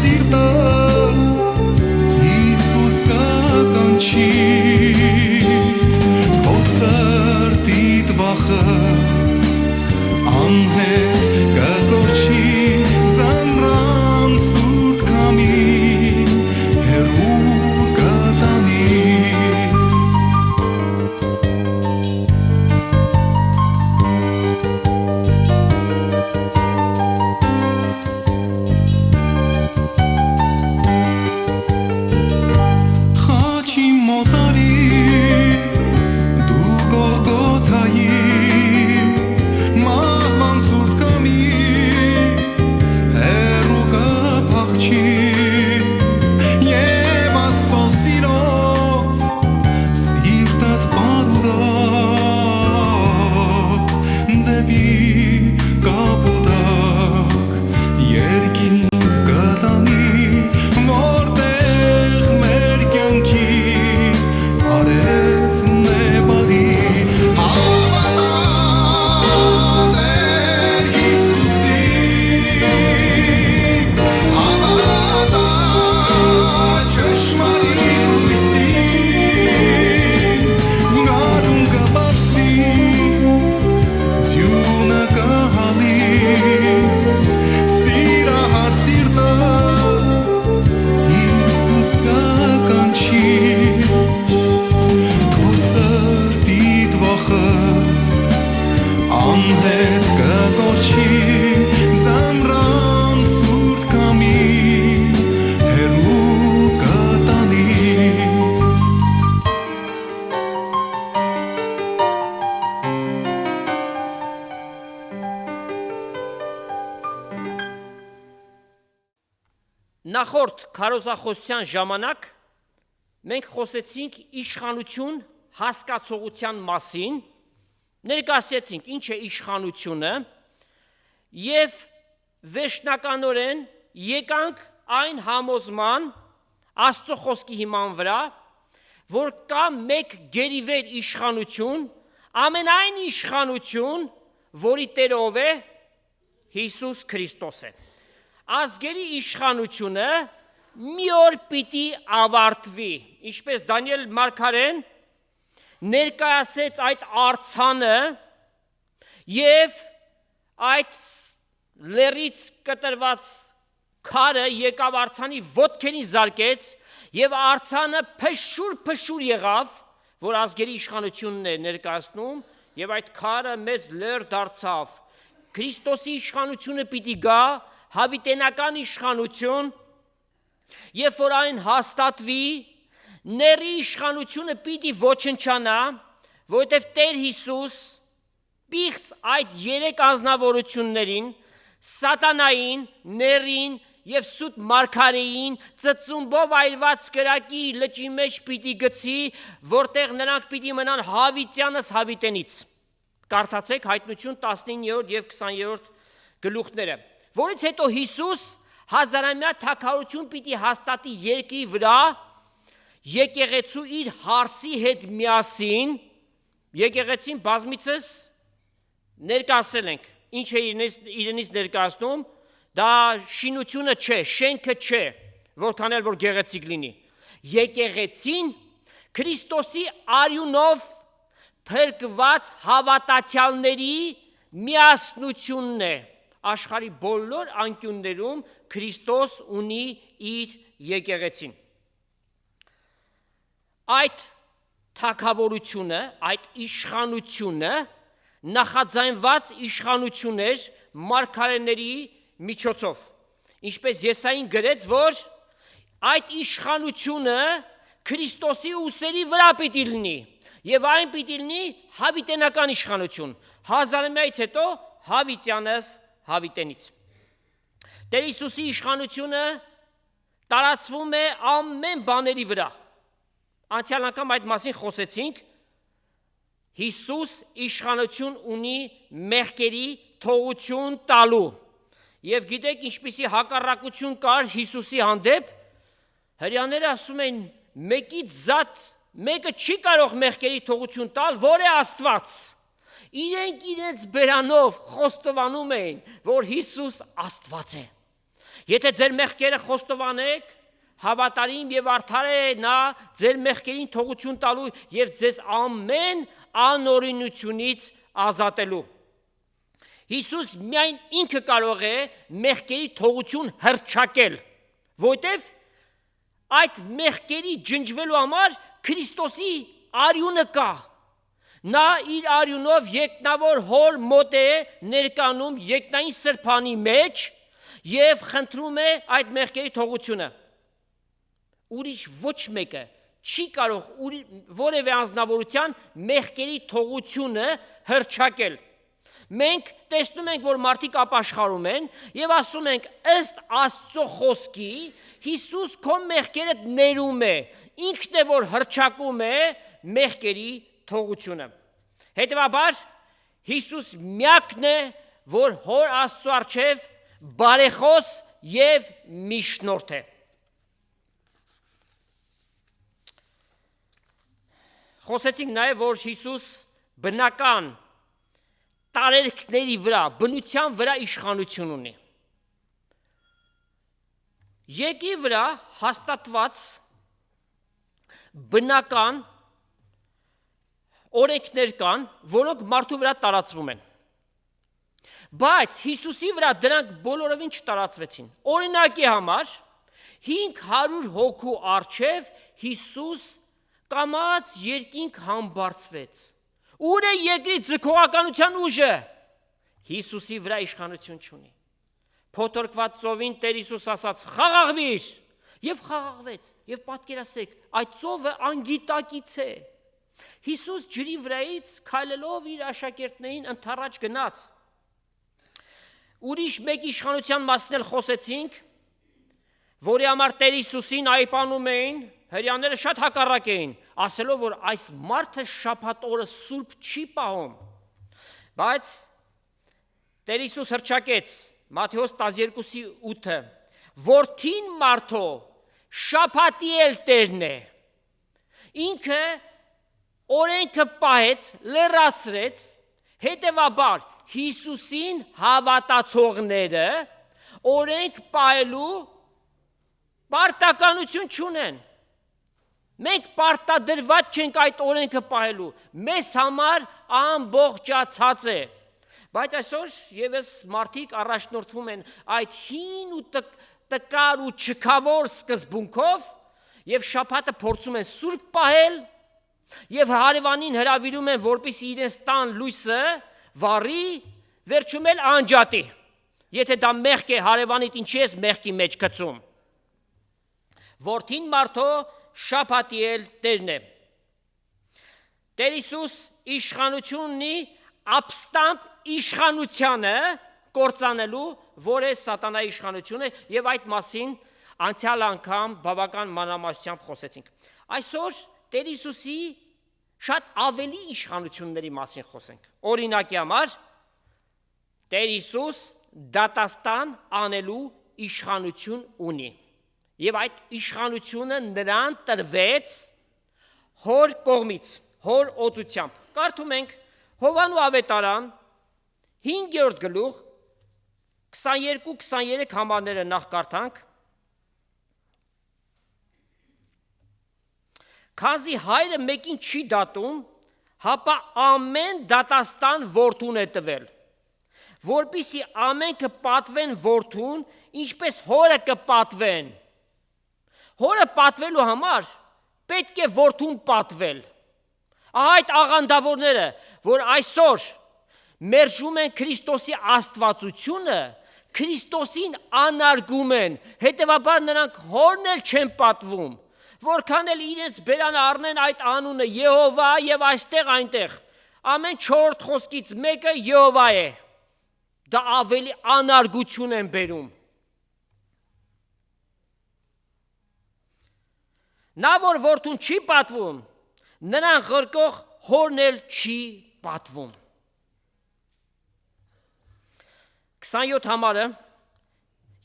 սիրտը Հիսուս կկանչի Քո սրտիդ վախը անհետ կկոչի Ձմռան սուրբ քամի հեռու կտանի Խաչի մոտարի դու Գողգոթայի մահվան սուրբ քամի հեռու կփախչի Եվ Աստծո սիրով սիրտդ պարուրած դեպի կապուտակ երկինք կտանի որտեղ մեր կյանքի արևն է բարի Հավատալ Տեր Հիսուսին Հավատալ ճշմարիտ լույսին Գարուն կբացվի ձյունը կհալի Սիրահար սիրտը Հիսուս կկանչի Քո սրտիդ վախը անհետ կկորչի Ձմռան սուրբ քամի հեռու կտանի Նախորդ քարոզախոսության ժամանակ մենք խոսեցինք իշխանություն հասկացողության մասին, ներկայացրեցինք ինչ է իշխանությունը եւ վերջնականորեն եկանք այն համոզման Աստծո խոսքի հիման վրա, որ կա մեկ գերիվեր իշխանություն, ամենայն իշխանություն, որի Տերով է Հիսուս Քրիստոս է։ Ազգերի իշխանությունը մի օր պիտի ավարտվի, ինչպես Դանիել մարգարեն ներկայացրեց այդ արձանը եւ այդ լերից կտրված քարը եկավ արձանի ոտքերին զարկեց եւ արձանը փշուր եղավ, որ ազգերի իշխանությունն է ներկայացնում եւ այդ քարը մեծ լեր դարձավ։ Քրիստոսի իշխանությունը պիտի գա, հավիտենական իշխանություն, երբ որ այն հաստատվի, ների իշխանությունը պիտի ոչնչանա, որովհետև Տեր Հիսուս պիղծ այդ երեք անձնավորություններին, սատանային, ներին և սուտ մարգարեին ծծումբով այրված կրակի լճի մեջ պիտի գցի, որտեղ նրանք պիտի մնան հավիտյանս հավիտենից։ Կարդացեք Հայտնություն 19-րդ և 20-րդ գլուխները, որից հետո Հիսուս հազարամյա թագավորություն պիտի հաստատի երկրի վրա, եկեղեցու իր հարսի հետ միասին, եկեղեցին բազմիցս ներկայացրել ենք, ինչ է իրենից ներկայացնում, դա շինությունը չէ, շենքը չէ, որքան էլ որ գեղեցիկ լինի։ Եկեղեցին Քրիստոսի արյունով փրկված հավատացյալների միասնությունն է։ Աշխարհի բոլոր անկյուններում Քրիստոս ունի իր եկեղեցին։ Այդ թագավորությունը, այդ իշխանությունը նախաձայնված իշխանություն էր մարգարեների միջոցով, ինչպես Եսային գրեց, որ այդ իշխանությունը Քրիստոսի ուսերի վրա պիտի լինի, եւ այն պիտի լինի հավիտենական իշխանություն, հազարամյայից հետո հավիտյանս հավիտենից։ Տեր Հիսուսի իշխանությունը տարածվում է ամեն բաների վրա։ Անցյալ անգամ այդ մասին խոսեցինք, Հիսուս իշխանություն ունի մեղքերի թողություն տալու։ Եվ գիտեք ինչպիսի հակառակություն կար Հիսուսի հանդեպ, հրեաները ասում են մեկից զատ, մեկը չի կարող մեղքերի թողություն տալ, որ է Աստված։ Իրենք իրենց բերանով խոստովանում էին, որ Հիսուս Աստված է։ Եթե ձեր մեղքերը խոստովանեք, հավատարիմ եւ արդար է նա ձեր մեղքերին թողություն տալու եւ ձեզ ամեն անօրինությունից ազատելու։ Հիսուս միայն ինքը կարող է մեղքերի թողություն հռչակել, որտեվ այդ մեղքերի ջնջվելու համար Քրիստոսի արյունը կա։ Նա իր արյունով երկնավոր հոր մոտ է ներկանում երկնային սրբանի մեջ եւ խնդրում է այդ մեղքերի թողությունը։ Ուրիշ ոչ մեկը չի կարող որևէ անձնավորության մեղքերի թողությունը հռչակել։ Մենք տեսնում ենք, որ մարդիկ ապաշխարում են եւ ասում ենք, ըստ Աստծո խոսքի, Հիսուս քո մեղքերը ներում է, ինքն է որ հռչակում է մեղքերի թողությունը։ Հետևաբար Հիսուս միակն է, որ Հոր Աստծո առջև բարեխոս եւ միջնորդ է։ Խոսեցինք նաեւ, որ Հիսուս բնական տարերքների վրա, բնության վրա իշխանություն ունի։ Երկրի վրա հաստատված բնական օրենքներ կան, որոնք մարդու վրա տարածվում են։ Բայց Հիսուսի վրա դրանք բոլորովին չտարածվեցին։ Օրինակի համար 500 հոգու առջև Հիսուս կամաց երկինք համբարձվեց։ Ուր է երկրի ձգողականության ուժը։ Հիսուսի վրա իշխանություն չունի։ Փոթորկված ծովին Տեր Հիսուս ասաց. «Խաղաղվիր», եւ խաղաղվեց։ Եվ պատկերացրեք, այդ ծովը անգիտակից է։ Հիսուս ջրի վրայից քայլելով իր աշակերտներին ընթառաջ գնաց։ Ուրիշ մեկ իշխանության մասն էլ խոսեցինք, որի համար Տեր Հիսուսին այպանում էին, հրեաները շատ հակառակ էին, ասելով, որ այս մարդը շաբաթ օրը սուրբ չի պահում։ Բայց Տեր Հիսուս հռչակեց Մատթեոս 12:8, որդին մարդո շաբաթի էլ Տերն է։ Ինքը օրենքը պահեց, լրացրեց, հետևաբար Հիսուսին հավատացողները օրենք պահելու պարտականություն չունեն։ Մենք պարտադրված չենք այդ օրենքը պահելու, մեզ համար ամբողջացած է։ Բայց այսօր եւս մարդիկ առաջնորդվում են այդ հին ու տկար ու չքավոր սկզբունքով եւ շաբաթը փորձում են սուրբ պահել եւ հարևանին հրավիրում են, որպեսզի իրենց տան լույսը վառի, վերջում էլ անջատի։ Եթե դա մեղք է, հարևանիդ ինչի ես մեղքի մեջ գցում։ Որդին մարդո շաբաթի էլ Տերն է։ Տեր Հիսուս իշխանություն ունի ապստամբ իշխանությանը կործանելու, որ է սատանայի իշխանությունը, եւ այդ մասին անցյալ անգամ բավական մանրամասնությամբ խոսեցինք։ Այսօր Տեր Հիսուսի շատ ավելի իշխանությունների մասին խոսենք։ Օրինակի համար Տեր Հիսուս դատաստան անելու իշխանություն ունի։ Եվ այդ իշխանությունը նրան տրվեց հոր կողմից, հոր օծությամբ։ Կարդում ենք Հովհաննես ավետարան 5-րդ գլուխ 22-23 համարները նախ կարդանք։ Քանզի հայրը մեկին չի դատում, հապա ամեն դատաստան որդուն է տվել, որպեսզի ամենքը պատվեն որդուն, ինչպես հորը կպատվեն։ Հորը պատվելու համար պետք է որդուն պատվել։ Այդ աղանդավորները, որ այսօր մերժում են Քրիստոսի աստվածությունը, Քրիստոսին անարգում են, հետևաբար նրանք հորն էլ չեն պատվում, որքան էլ իրենց բերանը առնեն այդ անունը Եհովա եւ այստեղ այնտեղ, ամեն 4 խոսքից մեկը Եհովա է, դա ավելի անարգություն են բերում։ Նա որ որդուն չի պատվում, նրան ղրկող հորն էլ չի պատվում։ 27 համարը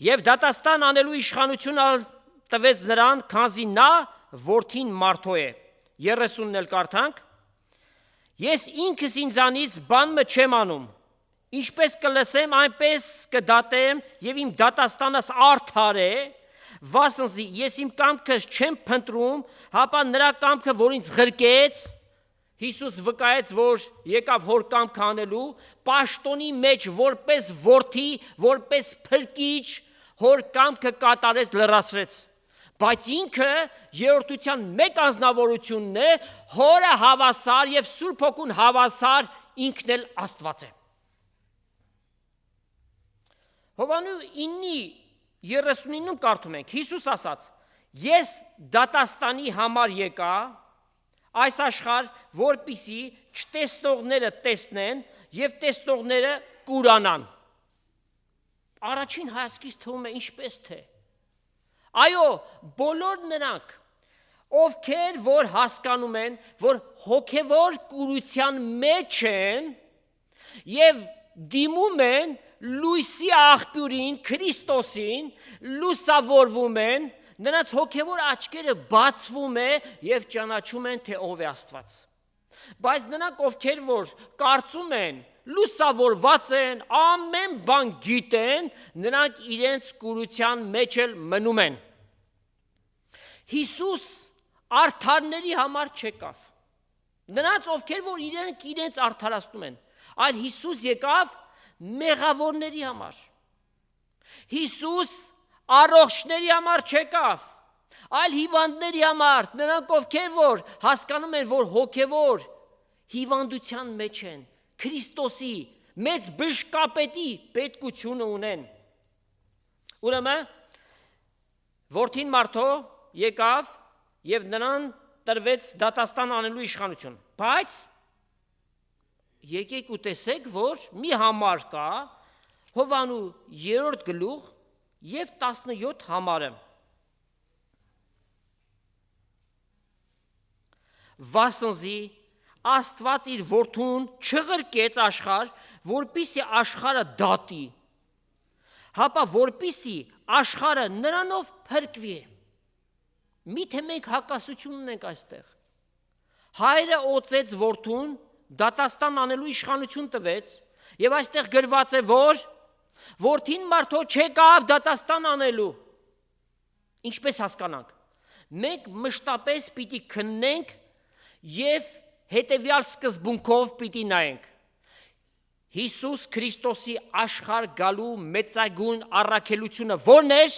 եւ դատաստան անելու իշխանություն տվեց նրան, քանզի նա որդին մարդո է։ 30-ն էլ կարդանք. Ես ինքս ինձանից բան մը չեմ անում, Ինչպես կլսեմ, այնպես կդատեմ, եւ իմ դատաստանս արդար է, վասնզի ես իմ կամքս չեմ փնտրում, հապա նրա կամքը, որ ինձ ղրկեց, Հիսուս վկայեց, որ եկավ հոր կամքը անելու, պաշտոնի մեջ որպես որդի, որպես փրկիչ, հոր կամքը կատարեց, լրացրեց։ Բայց ինքը երրորդության մեկ անձնավորությունն է, հորը հավասար եւ Սուրբ Հոգուն հավասար, ինքն էլ Աստված է։ Հովանու 9:39-ում կարդում ենք, Հիսուս ասաց. Ես դատաստանի համար եկա այս աշխարհ, որպիսի չտեսնողները տեսնեն եւ տեսնողները կուրանան։ Առաջին հայացքից թվում է ինչպես թե։ Այո, բոլոր նրանք, ովքեր որ հասկանում են, որ հոգևոր կուրության մեջ են եւ դիմում են լույսի աղբյուրին, Քրիստոսին, լուսավորվում են, նրանց հոգևոր աչքերը բացվում է եւ ճանաչում են, թե ով է Աստված։ Բայց նրանք, ովքեր որ կարծում են, լուսավորված են, ամեն բան գիտեն, նրանք իրենց կուրության մեջ էլ մնում են։ Հիսուս արդարների համար չեկավ։ Նրանց, ովքեր որ իրենց արդարացնում են, այլ Հիսուս եկավ մեղավորների համար։ Հիսուս առողջների համար չեկավ, այլ հիվանդների համար, նրանք ովքեր որ հասկանում են, որ հոգևոր հիվանդության մեջ են, Քրիստոսի մեծ բժշկապետի պետքությունը ունեն։ Ուրեմն որդին մարդո եկավ եւ նրան տրվեց դատաստան անելու իշխանություն, բայց եկեք ու տեսեք, որ մի համար կա Հովանու 3 գլուխ եւ 17 համարը։ Վասնզի Աստված իր որդուն չղրկեց աշխարհ, որպիսի աշխարհը դատի, հապա որպիսի աշխարհը նրանով փրկվի։ Միթե մենք հակասություն ունենք այստեղ։ Հայրը օծեց որդուն, դատաստան անելու իշխանություն տվեց, եւ այստեղ գրված է, որ որդին մարդո չեկավ դատաստան անելու։ Ինչպես հասկանանք։ Մենք մշտապես պիտի քննենք եւ հետեւյալ սկզբունքով պիտի նայենք։ Հիսուս Քրիստոսի աշխարհ գալու մեծագույն առաքելությունը ո՞րն էր։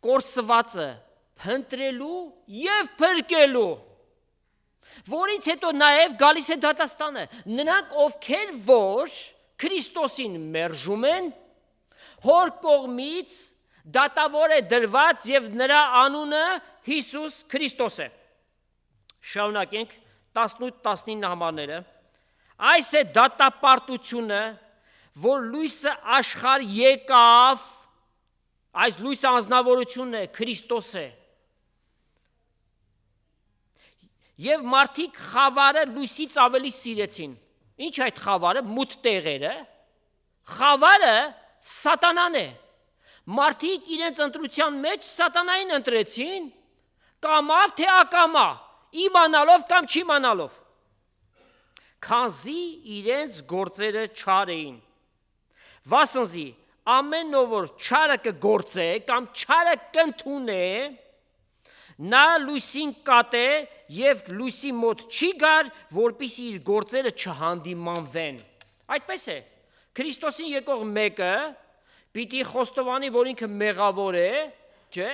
Կորսվածը փնտրելու եւ փրկելու, որից հետո նաեւ գալիս է դատաստանը։ Նրանք, ովքեր որ Քրիստոսին մերժում են, հոր կողմից դատավոր է դրված եւ նրա անունը Հիսուս Քրիստոս է։ Շարունակենք 18-19 համարները։ Այս է դատապարտությունը, որ լույսը աշխարհ եկավ, այս լույսը անձնավորությունն է, Քրիստոս է։ Եվ մարդիկ խավարը լույսից ավելի սիրեցին։ Ինչ այդ խավարը, մութ տեղերը։ Խավարը սատանան է։ Մարդիկ իրենց ընտրության մեջ սատանային ընտրեցին, կամավ թե ակամա, իմանալով կամ չիմանալով, քանզի իրենց գործերը չար էին։ Վասնզի ամեն ով որ չարը կգործե կամ չարը կընդունե, նա լույսին կատե եւ լույսի մոտ չի գար, որպեսզի իր գործերը չհանդիմանվեն։ Այդպես է։ Քրիստոսին եկող մեկը պիտի խոստովանի, որ ինքը մեղավոր է, չէ՞։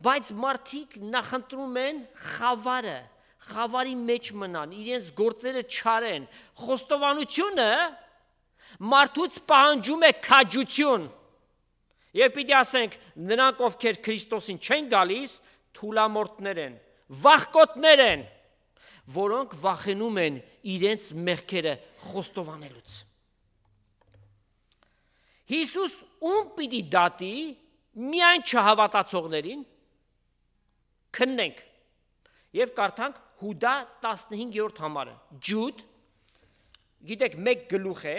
Բայց մարդիկ նախընտրում են խավարը, խավարի մեջ մնան, իրենց գործերը չարեն։ Խոստովանությունը մարդուց պահանջում է քաջություն։ Եվ պիտի ասենք, նրանք ովքեր Քրիստոսին չեն գալիս, թուլամորթներ են, վախկոտներ են, որոնք վախենում են իրենց մեղքերը խոստովանելուց։ Հիսուս ում պիտի դատի, միայն չհավատացողներին։ Քննենք եւ կարդանք Հուդա 15-րդ համարը։ Ջուդ, գիտեք, 1 գլուխ է,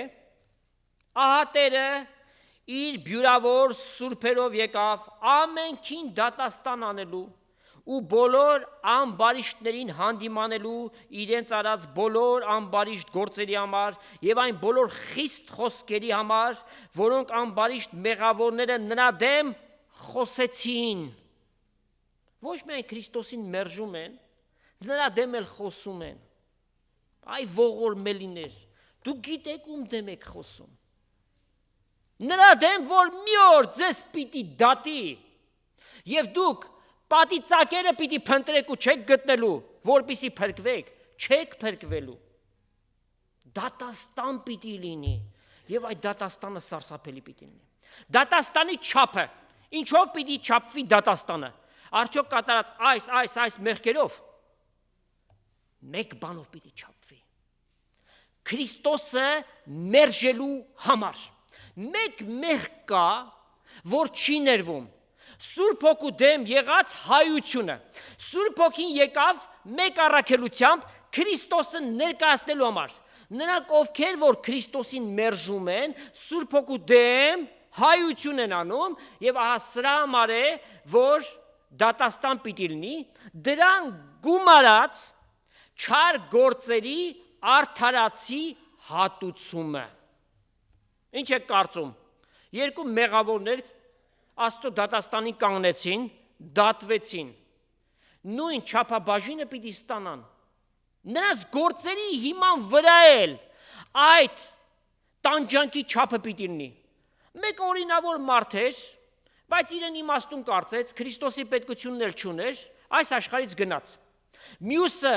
ահա Տերը իր բյուրավոր սուրբերով եկավ ամենքին դատաստան անելու ու բոլոր ամբարիշտներին հանդիմանելու իրենց արած բոլոր ամբարիշտ գործերի համար եւ այն բոլոր խիստ խոսքերի համար, որոնք ամբարիշտ մեղավորները նրա դեմ խոսեցին։ Ոչ միայն Քրիստոսին մերժում են, նրա դեմ էլ խոսում են։ Այ ողորմելիներ, դու գիտեք ում դեմ եք խոսում։ Նրա դեմ, որ մի օր ձեզ պիտի դատի, եւ դուք պատիծակերը պիտի փնտրեք ու չեք գտնելու, որպիսի փրկվեք, չեք փրկվելու։ Դատաստան պիտի լինի, եւ այդ դատաստանը սարսափելի պիտի լինի։ Դատաստանի չափը, ինչով պիտի չափվի դատաստանը։ Արդյոք կատարած այս մեղքերով մեկ բանով պիտի չափվի։ Քրիստոսը մերժելու համար։ Մեկ մեղք կա, որ չի ներվում։ Սուրբ Հոգու դեմ եղած հայությունը։ Սուրբ Հոգին եկավ մեկ առաքելությամբ Քրիստոսը ներկայացնելու համար։ Նրանք, ովքեր որ Քրիստոսին մերժում են, Սուրբ Հոգու դեմ հայություն են անում, եւ ահա սրա համար է, որ դատաստան պիտի լինի, դրան գումարած չար գործերի արդարացի հատուցումը։ Ինչ եք կարծում։ Երկու մեղավորներ Աստծո դատաստանին կանգնեցին, դատվեցին։ Նույն չափաբաժինը պիտի ստանան։ Նրանց գործերի հիման վրա էլ այդ տանջանքի չափը պիտի լինի։ Մեկ օրինավոր մարդ էր, բայց իրեն իմաստուն կարծեց, Քրիստոսի պետքությունն էլ չուներ, այս աշխարհից գնաց։ Մյուսը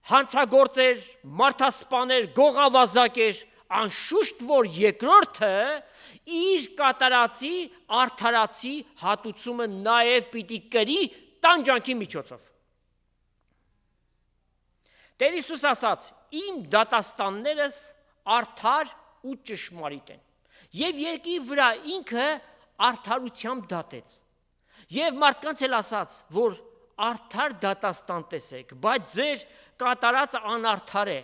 հանցագործ էր, մարդասպան էր, գողավազակ էր, անշուշտ որ երկրորդը իր կատարածի արդարացի հատուցումը նաև պիտի կրի տանջանքի միջոցով։ Տեր Հիսուս ասաց. իմ դատաստաններս արդար ու ճշմարիտ են։ Եվ երկրի վրա ինքը արդարությամբ դատեց։ Եվ մարդկանց էլ ասաց, որ արդար դատաստան տեսեք, բայց ձեր կատարածը անարդար է։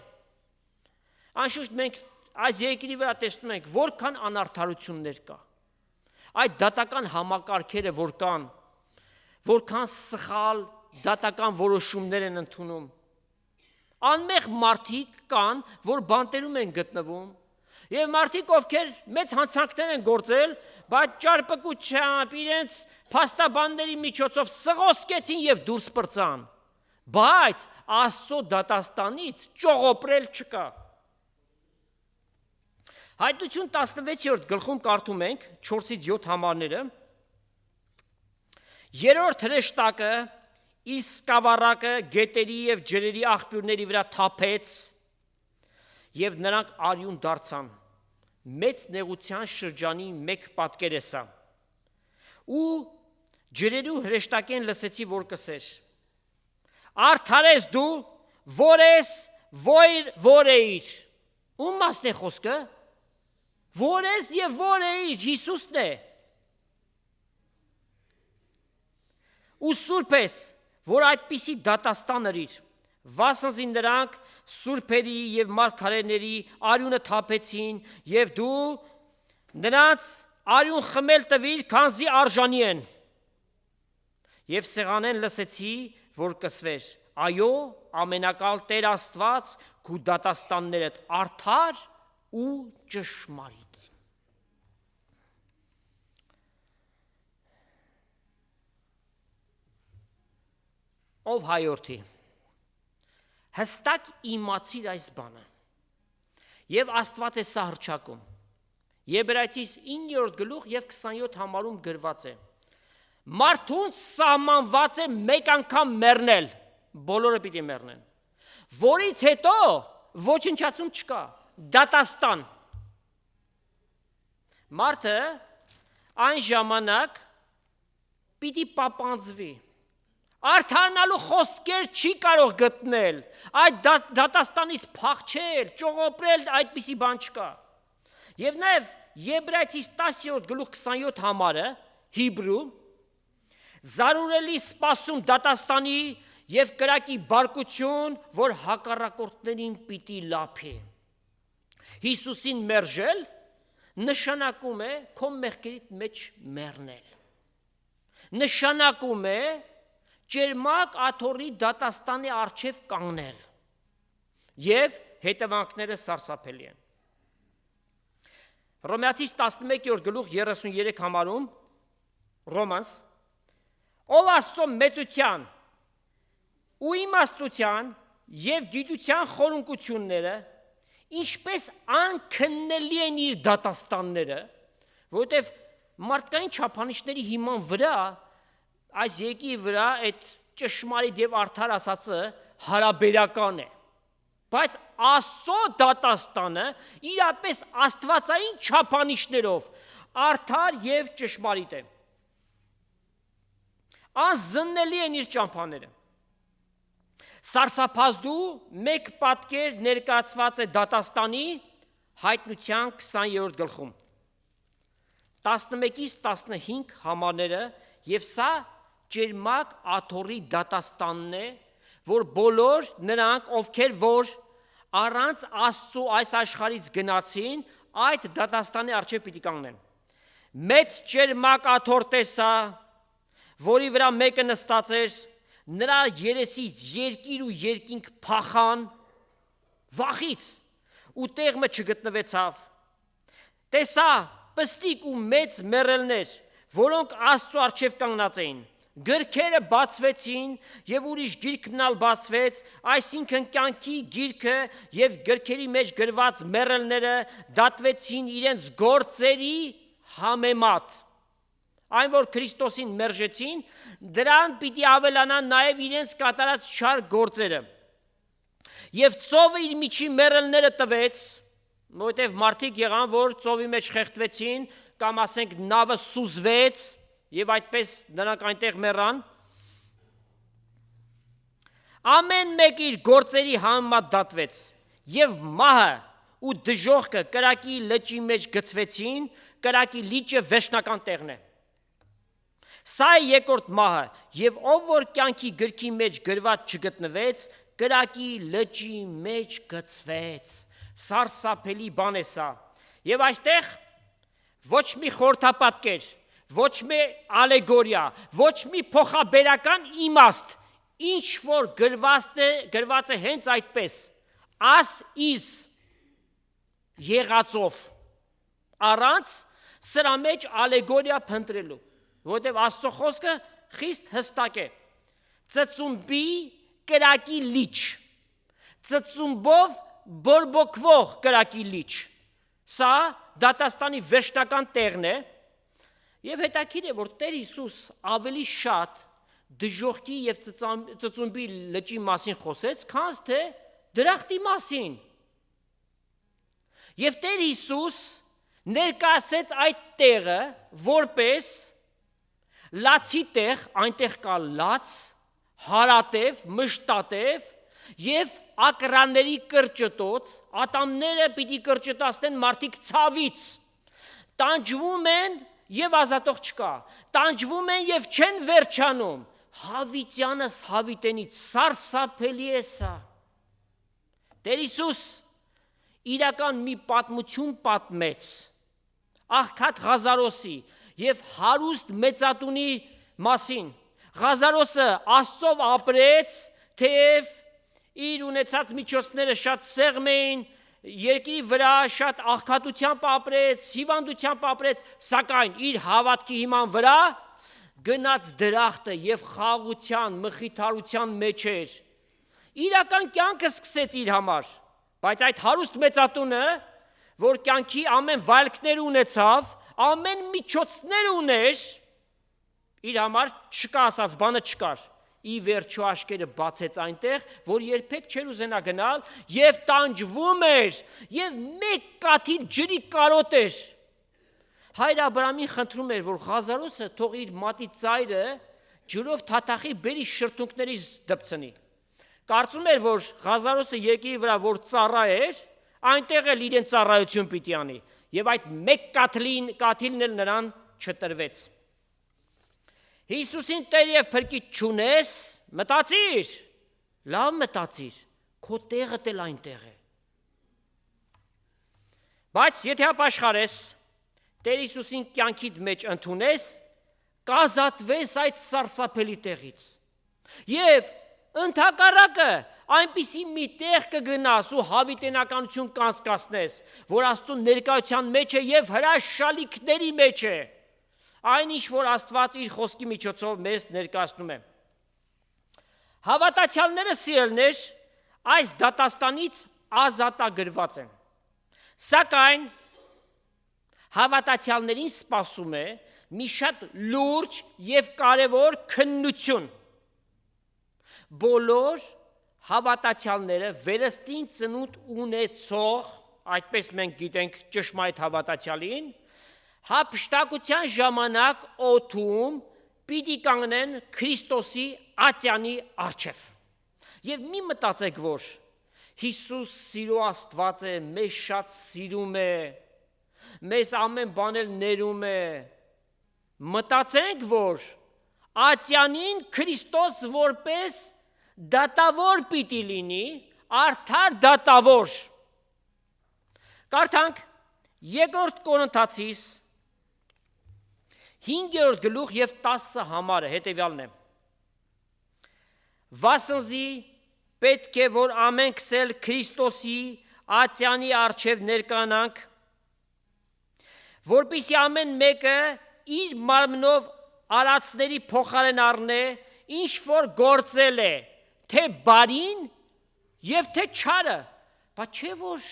Անշուշտ մենք այս երկրի վրա տեսնում ենք, որքան անարդարություններ կա։ Այդ դատական համակարգերը, որ կան, որքան սխալ դատական որոշումներ են ընդունում։ Անմեղ մարդիկ կան, որ բանտերում են գտնվում, եւ մարդիկ, ովքեր մեծ հանցանքներ են գործել, բայց ճարպկությամբ իրենց փաստաբանների միջոցով սղոսկեցին եւ դուրս պրծան։ Բայց Աստծո դատաստանից ճողոպրել չկա։ Հայտնություն 16-րդ գլխում կարդում ենք 4-ից 7 համարները։ Երրորդ հրեշտակը իր սկավառակը գետերի եւ ջրերի աղբյուրների վրա թափեց եւ նրանք արյուն դարձան։ Մեծ նեղության շրջանի մեկ պատկեր է սա։ Ու ջրերու հրեշտակեն լսեցի, որ կսեր. Արդարես դու, որ ես, որ էիր։ Ում մասն է խոսքը։ Որ ես եւ որ էիր, Հիսուսն է։ Ու սուրբ ես, որ այդպիսի դատաստան ըրիր, վասնզի նրանք սուրբերի եւ մարգարեների արյունը թափեցին, եւ դու նրանց արյուն խմել տվիր, քանզի արժանի են։ Եվ սեղանեն լսեցի, որ կսվեր. այո, ամենակալ Տեր Աստված, քու դատաստաններդ արդար ու ճշմարիտ են։ Ով հայորդի, հստակ իմացիր այս բանը, եւ Աստված է սա հռչակում։ Եբրայեցիս 9-րդ գլուխ եւ 27 համարում գրված է. Մարդուն սահմանված է մեկ անգամ մեռնել, բոլորը պիտի մեռնեն, որից հետո ոչնչացում չկա, դատաստան։ Մարդը այն ժամանակ պիտի պապանձվի, արդարանալու խոսքեր չի կարող գտնել, այդ դատաստանից փախչել, ճողոպրել, այդպիսի բան չկա։ Եվ նաև Եբրայեցիս 10-րդ գլուխ 27 համարը հիբրու զարուրելի սպասում դատաստանի եւ կրակի բարկություն, որ հակառակորդներին պիտի լափի։ Հիսուսին մերժել նշանակում է քո մեղքերիդ մեջ մեռնել։ Նշանակում է ճերմակ աթոռի դատաստանի առջև կանգնել, եւ հետևանքները սարսափելի են։ Հռոմեացիս 11:33 համարում Ռոմանս ով Աստծո մեծության ու իմաստության եւ գիտության խորունկությունները ինչպես անքննելի են իր դատաստանները, որովհետեւ մարդկային չափանիշների հիման վրա այս եկի վրա այդ ճշմարիտ եւ արդար ասածը հարաբերական է, բայց Աստծո դատաստանը իրապես աստվածային չափանիշներով արդար եւ ճշմարիտ է։ Անզննելի են իր ճամփաները։ Սարսափազդու մեկ պատկեր ներկայացված է դատաստանի հայտնության 20-րդ գլխում։ 11-ից 15 համարները եւ սա ճերմակ աթոռի դատաստանն է, որ բոլոր նրանք, ովքեր որ առանց Աստծո այս աշխարհից գնացին, այդ դատաստանի առջև պիտի կանգնեն։ Մեծ ճերմակ աթոռ տեսա, որի վրա մեկը նստած էր, նրա երեսից երկիր ու երկինք փախան վախից ու տեղը չգտնվեցավ։ Տեսա պստիկ ու մեծ մեռելներ, որոնք Աստծո առջև կանգնած էին։ Գրքերը բացվեցին եւ ուրիշ գիրքնալ բացվեց, այսինքն կյանքի գիրքը եւ գրքերի մեջ գրված մեռելները դատվեցին իրենց գործերի համեմատ։ Այն որ Քրիստոսին մերժեցին, դրան պիտի ավելանան նաև իրենց կատարած չար գործերը։ Եվ ծովը իր միջի մեռելները տվեց, որովհետև մարդիկ եղան, որ ծովի մեջ խեղդվեցին, կամ ասենք նավը սուզվեց, եւ այդպես նրանք այնտեղ մեռան։ Ամեն մեկ իր գործերի համեմատ դատվեց, եւ մահը ու դժոխքը կրակի լճի մեջ գցվեցին, կրակի լիճը վերջնական տեղն է։ Սա է երկրորդ մահը, եւ ով որ կյանքի գրքի մեջ գրված չգտնվեց, կրակի լճի մեջ գցվեց։ Սարսափելի բան է սա։ Եվ այստեղ ոչ մի խորհրդապատկեր, ոչ մի ալեգորիա, ոչ մի փոխաբերական իմաստ, ինչ որ գրված է հենց այդպես, as is եղածով, առանց սրա մեջ ալեգորիա փնտրելու, որովհետև Աստծո խոսքը խիստ հստակ է։ Ծծումբի կրակի լիճ, ծծումբով բորբոքվող կրակի լիճ։ Սա դատաստանի վերջնական տեղն է, եւ հետաքրքիր է, որ Տեր Հիսուս ավելի շատ դժոխքի եւ ծծումբի լճի մասին խոսեց, քան թե դրախտի մասին։ Եվ Տեր Հիսուս ներկայացեց այդ տեղը որպես լացի տեղ, այնտեղ կա լաց, հարատև, մշտատև եւ ակրանների կրճտոց, ատամները պիտի կրճտացնեն մարդիկ ցավից, տանջվում են եւ ազատող չկա, տանջվում են եւ չեն վերջանում, հավիտյանս հավիտենից, սարսափելի է սա։ Տեր Հիսուս իրական մի պատմություն պատմեց աղքատ Ղազարոսի եւ հարուստ մեծատունի մասին։ Ղազարոսը Աստծով ապրեց, թեև իր ունեցած միջոցները շատ սեղմ էին, երկրի վրա շատ աղքատությամբ ապրեց, հիվանդությամբ ապրեց, սակայն իր հավատքի հիման վրա գնաց դրախտը եւ խաղաղության, մխիթարության մեջ էր։ Իրական կյանքը սկսեց իր համար, բայց այդ հարուստ մեծատունը, որ կյանքի ամեն վայելքներ ունեցավ, ամեն միջոցներ ուներ, իր համար չկա ասած բանը չկար։ Ի վերջո աշկերը բացեց այնտեղ, որ երբեք չէր ուզենա գնալ եւ տանջվում էր եւ մեկ կաթիլ ջրի կարոտ էր։ Հայր Աբրահամին խնդրում էր, որ Ղազարոսը թող իր մատի ծայրը ջրով թաթախի բերի շրթունքներից դպցնի։ Կարծում էր, որ Ղազարոսը երկրի վրա որ ծառա էր, այնտեղ էլ իրեն ծառայություն պիտի անի, եւ այդ մեկ կաթիլն էլ նրան չտրվեց։ Հիսուսին Տեր եւ փրկիչ չունես, մտածիր, լավ մտածիր, քո տեղդ էլ այնտեղ է։ Բայց եթե ապաշխարես, Տեր Հիսուսին կյանքիդ մեջ ընդունես, կազատվես այդ սարսափելի տեղից։ Եվ ընդհակառակը այնպիսի մի տեղ կգնաս ու հավիտենականություն կանցկացնես, որ Աստծո ներկայության մեջ է եւ հրաշալիքների մեջ է, այն ինչ որ Աստված իր խոսքի միջոցով մեզ ներկայացնում է։ Հավատացյալները, սիրելիներ, այս դատաստանից ազատագրված են, սակայն հավատացյալներին սպասում է մի շատ լուրջ եւ կարեւոր քննություն։ Բոլոր հավատացյալները վերստին ծնունդ ունեցող, այդպես մենք գիտենք ճշմարիտ հավատացյալին, հափշտակության ժամանակ օդում պիտի կանգնեն Քրիստոսի ատյանի առջև։ Եվ մի մտածեք, որ Հիսուս սիրո Աստված է, մեզ շատ սիրում է, մեզ ամեն բան էլ ներում է։ Մտածենք, որ ատյանին Քրիստոս որպես դատավոր պիտի լինի, արդար դատավոր։ Կարդանք Երկրորդ Կորինթացիս 5-րդ գլուխ եւ 10 համարը հետեւյալն է. Վասնզի պետք է որ ամենքս էլ Քրիստոսի ատյանի առջև ներկանանք, որպեսզի ամեն մեկը իր մարմնով արածների փոխարեն առնե, ինչ որ գործել է, թե բարին եւ թե չարը, բայց չէ որ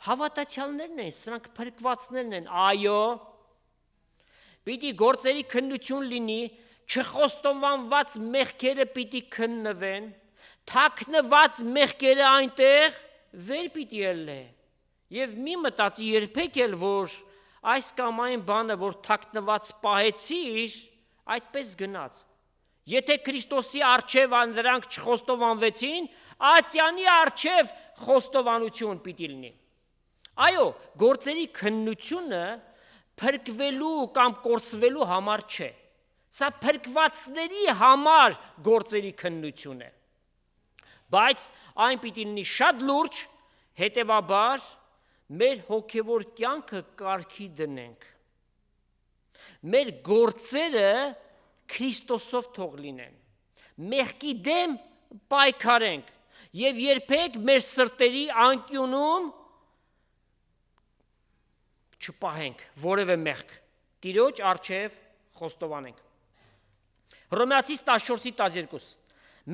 հավատացյալներն են, սրանք փրկվածներն են, այո, պիտի գործերի քննություն լինի, չխոստովանված մեղքերը պիտի քննվեն, թաքնված մեղքերը այնտեղ վեր պիտի ելնե, եւ մի մտածի երբեք էլ, որ այս կամ այն բանը, որ թաքնված պահեցիր, այդպես գնաց։ Եթե Քրիստոսի առջև նրանք չխոստովանվեցին, ատյանի առջև խոստովանություն պիտի լինի։ Այո, գործերի քննությունը փրկվելու կամ կորցվելու համար չէ։ Սա փրկվածների համար գործերի քննություն է։ Բայց այն պիտի լինի շատ լուրջ, հետևաբար մեր հոգևոր կյանքը կարգի դնենք։ Մեր գործերը Քրիստոսով թող լինեն։ Մեղքի դեմ պայքարենք եւ երբեք մեր սրտերի անկյունում չպահենք որևէ մեղք։ Տիրոջ առջև խոստովանենք։ Հռոմեացիս 14:12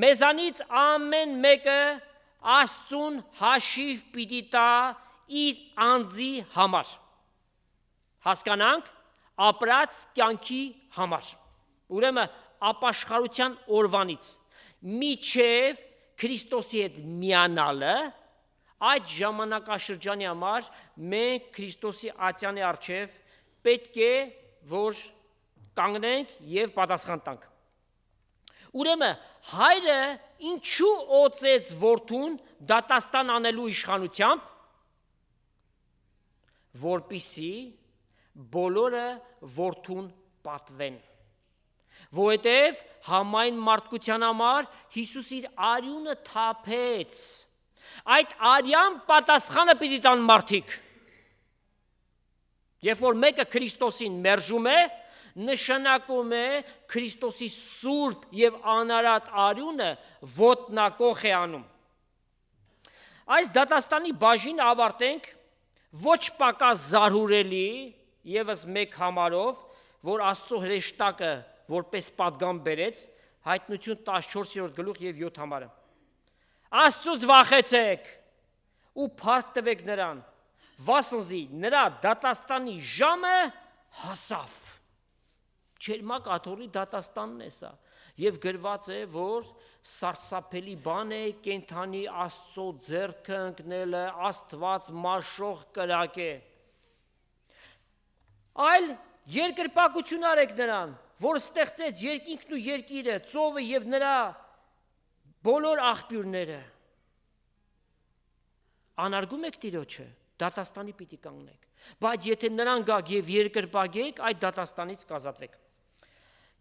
Մեզանից ամեն մեկը Աստծուն հաշիվ պիտի տա իր անձի համար։ Հասկանանք ապրած կյանքի համար։ Ուրեմն ապաշխարության օրվանից միջև Քրիստոսի հետ միանալը այդ ժամանակաշրջանի համար մենք Քրիստոսի ատյանի առջև պետք է որ կանգնենք եւ պատասխան տանք։ Ուրեմն հայրը ինչու օծեց որդուն դատաստան անելու իշխանությամբ, որպիսի բոլորը որդուն պատվեն։ Որովհետև համայն մարդկության համար Հիսուս իր արյունը թափեց։ Այդ արյան պատասխանը պիտի տան մարդիկ։ Երբ որ մեկը Քրիստոսին մերժում է, նշանակում է Քրիստոսի սուրբ եւ անարատ արյունը ոտնակոխ է անում։ Այս դատաստանի բաժինը ավարտենք ոչ պակաս զարհուրելի եւս մեկ համարով, որ Աստծո հրեշտակը որպես պատգամ բերեց, Հայտնություն 14-րդ գլուխ եւ 7 համարը։ Աստծուց վախեցեք ու փառք տվեք նրան, վասնզի նրա դատաստանի ժամը հասավ։ Չերմակ աթոռի դատաստանն է սա, եւ գրված է, որ սարսափելի բան է կենթանի Աստծո ձեռքը ընկնելը, Աստված մաշող կրակ է։ Այլ երկրպագություն արեք նրան, որ ստեղծեց երկինքն ու երկիրը, ծովը եւ նրա բոլոր աղբյուրները։ Անարգում եք Տիրոջը, դատաստանի պիտի կանգնեք, բայց եթե նրան գաք եւ երկրպագեք, այդ դատաստանից կազատվեք։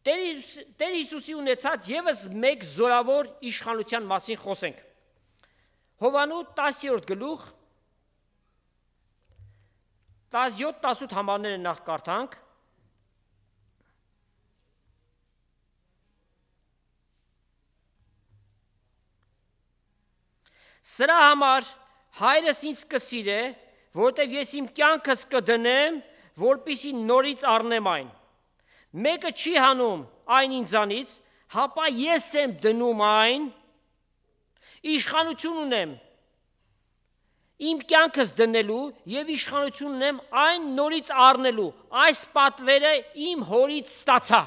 Տեր Հիսուսի ունեցած եւս մեկ զորավոր իշխանության մասին խոսենք։ Հովանու 10-րդ գլուխ 17-18 համարները նախ կարդանք։ Սրա համար հայրս ինձ կսիրե, որտեվ ես իմ կյանքս կդնեմ, որպեսզի նորից առնեմ այն։ Մեկը չի հանում այն ինձանից, հապա ես եմ դնում այն, իշխանություն ունեմ իմ կյանքս դնելու և իշխանություն ունեմ այն նորից առնելու, այս պատվերը իմ հորից ստացա։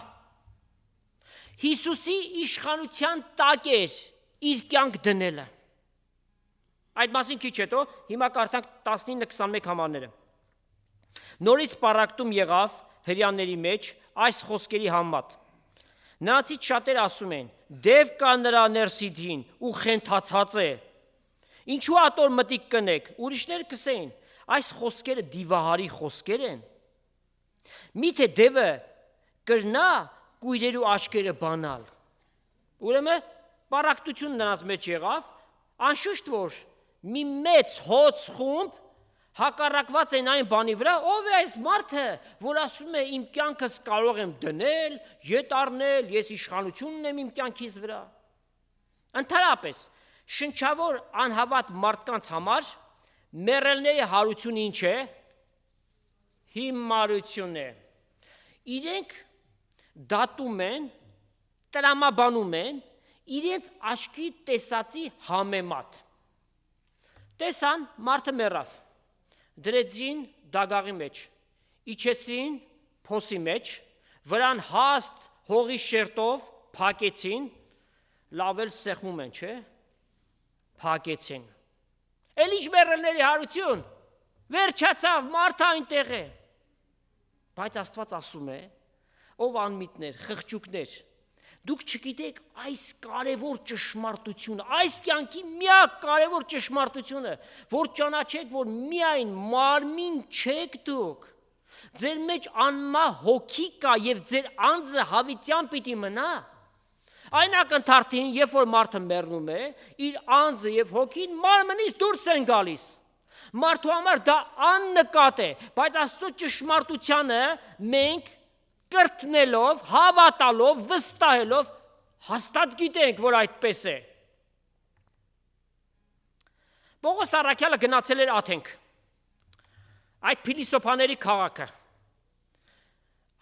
Հիսուսի իշխանության տակ էր իր կյանք դնելը։ Այդ մասին քիչ հետո, հիմա կարդանք 19-21 համարները։ Նորից պառակտում եղավ հրեաների մեջ այս խոսքերի համեմատ։ Նրանցից շատերը ասում են. «Դև կա նրա ներսիդին ու խենթացած է։ Ինչու ատոր մտիկ կնեք»։ Ուրիշները կսեին. «Այս խոսքերը դիվահարի խոսքեր են։ Միթե դևը կրնա կույրերու աչքերը բանալ»։ Ուրեմն պառակտություն նրանց մեջ եղավ, անշուշտ որ մի մեծ հոծ խումբ հակառակված են այն բանի վրա, ով է այս մարդը, որ ասում է իմ կյանքս կարող եմ դնել, ետ առնել, ես իշխանություն ունեմ իմ կյանքիս վրա։ Ընդհանրապես, շնչավոր անհավատ մարդկանց համար մեռելների հարությունը ինչ է։ Հիմարություն է։ Իրենք դատում են, տրամաբանում են իրենց աչքի տեսածի համեմատ։ Տեսան, մարդը մեռավ, դրեցին դագաղի մեջ, իջեցին փոսի մեջ, վրան հաստ հողի շերտով փակեցին, լավ էլ սեղմում են, չէ՞, փակեցին։ Էլ ինչ մեռելների հարություն, վերջացավ, մարդը այնտեղ է։ Բայց Աստված ասում է, ով անմիտներ, խղճուկներ, դուք չգիտեք այս կարևոր ճշմարտությունը, այս կյանքի միակ կարևոր ճշմարտությունը, որ ճանաչեք, որ միայն մարմին չեք դուք, ձեր մեջ անմա հոգի կա և ձեր անձը հավիտյան պիտի մնա։ Այն ակնթարթին, երբ որ մարդը մեռնում է, իր անձը և հոգին մարմնից դուրս են գալիս։ Մարդու համար դա աննկատ է, բայց Աստծո ճշմարտությանը մենք կրտնելով, հավատալով, վստահելով, հաստատ գիտենք, որ այդպես է։ Պողոս առաքյալը գնացել էր Աթենք, այդ փիլիսոփաների քաղաքը։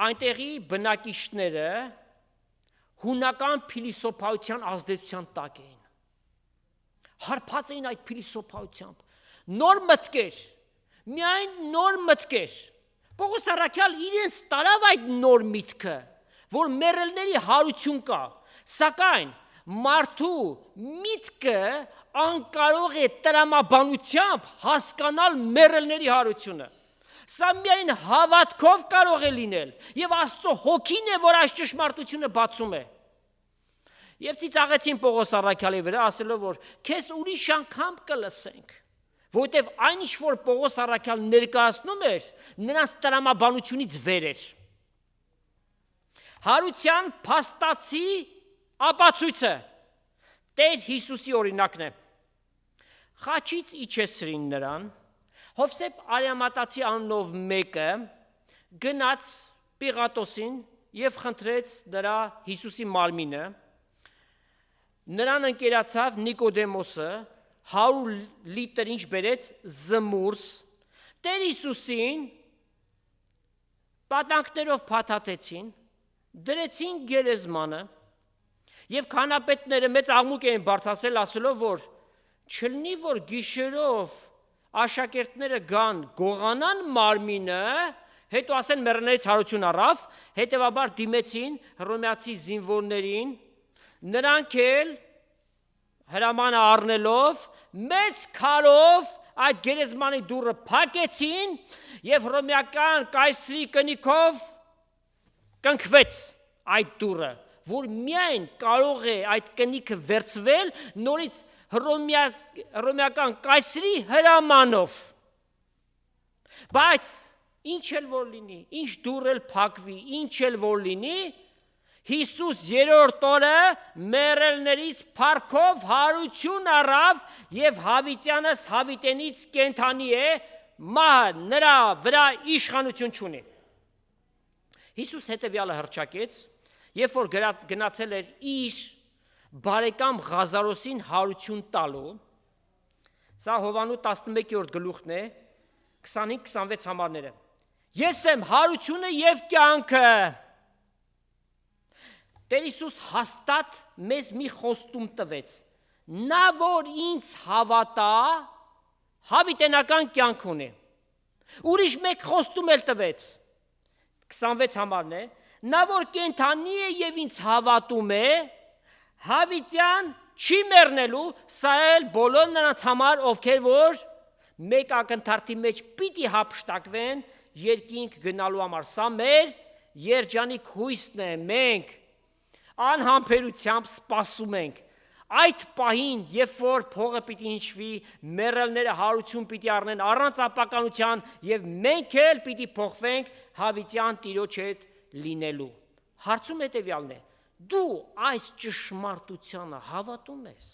Այնտեղի բնակիչները հունական փիլիսոփայության ազդեցության տակ էին։ Հարբած էին այդ փիլիսոփայությամբ, նոր մտքեր, միայն նոր մտքեր։ Պողոս առաքյալ իրենց տարավ այդ նոր միտքը, որ մեռելների հարություն կա, սակայն մարդու միտքը անկարող է տրամաբանությամբ հասկանալ մեռելների հարությունը։ Սա միայն հավատքով կարող է լինել, և Աստծո հոգին է, որ այս ճշմարտությունը բացում է։ Եվ ծիծաղեցին Պողոս առաքյալի վրա, ասելով, որ քեզ ուրիշ անգամ կլսենք, որտև այն ինչ որ Պողոս առաքյալն ներկայացնում էր, նրանց տրամաբանությունից վեր էր։ Հարության փաստացի ապացույցը Տեր Հիսուսի օրինակն է։ Խաչից իջեցրին նրան, Հովսեփ Արիամատացի անունով մեկը գնաց Պիղատոսին և խնդրեց նրա Հիսուսի մարմինը։ Նրան ընկերացավ Նիկոդեմոսը, 100 լիտր ինչ բերեց զմուրս, Տեր Հիսուսին պատանքներով փաթաթեցին, դրեցին գերեզմանը, և քահանապետները մեծ աղմուկ էին բարձրացրել, ասելով, որ չլինի, որ գիշերով աշակերտները գան գողանան մարմինը, հետո ասեն մեռելներից հարություն առավ, հետևաբար դիմեցին հռոմեացի զինվորներին, նրանք էլ հրամանը առնելով մեծ քարով այդ գերեզմանի դուռը փակեցին և հռոմեական կայսրի կնիքով կնքվեց այդ դուռը, որ միայն կարող է այդ կնիքը վերցվել նորից հռոմեական կայսրի հրամանով։ Բայց ինչ էլ որ լինի, ինչ դուռ էլ փակվի, ինչ էլ որ լինի, Հիսուս երրորդ օրը մեռելներից փառքով հարություն առավ և հավիտյանս հավիտենից կենդանի է, մահը նրա վրա իշխանություն չունի։ Հիսուս հետևյալը հռչակեց, երբ որ գնացել էր իր բարեկամ Ղազարոսին հարություն տալու, Սա Հովանու 11-րդ գլուխն է, 25-26 համարները։ Ես եմ հարությունը և կյանքը։ Տեր Հիսուս հաստատ մեզ մի խոստում տվեց. նա որ ինձ հավատա, հավիտենական կյանք ունի։ Ուրիշ մեկ խոստում էլ տվեց, 26 համարն է, նա որ կենդանի է և ինձ հավատում է, հավիտյան չի մեռնելու, սա էլ բոլոր նրանց համար, ովքեր որ մեկ ակնթարթի մեջ պիտի հափշտակվեն երկինք գնալու համար։ Սա մեր երջանիկ հույսն է, մենք անհամբերությամբ սպասում ենք այդ պահին, երբ որ փողը պիտի հնչվի, մեռելները հարություն պիտի առնեն առանց ապականության և մենք էլ պիտի փոխվենք հավիտյան Տիրոջ հետ լինելու։ Հարցում հետևյալն է. դու այս ճշմարտությանը հավատում ես։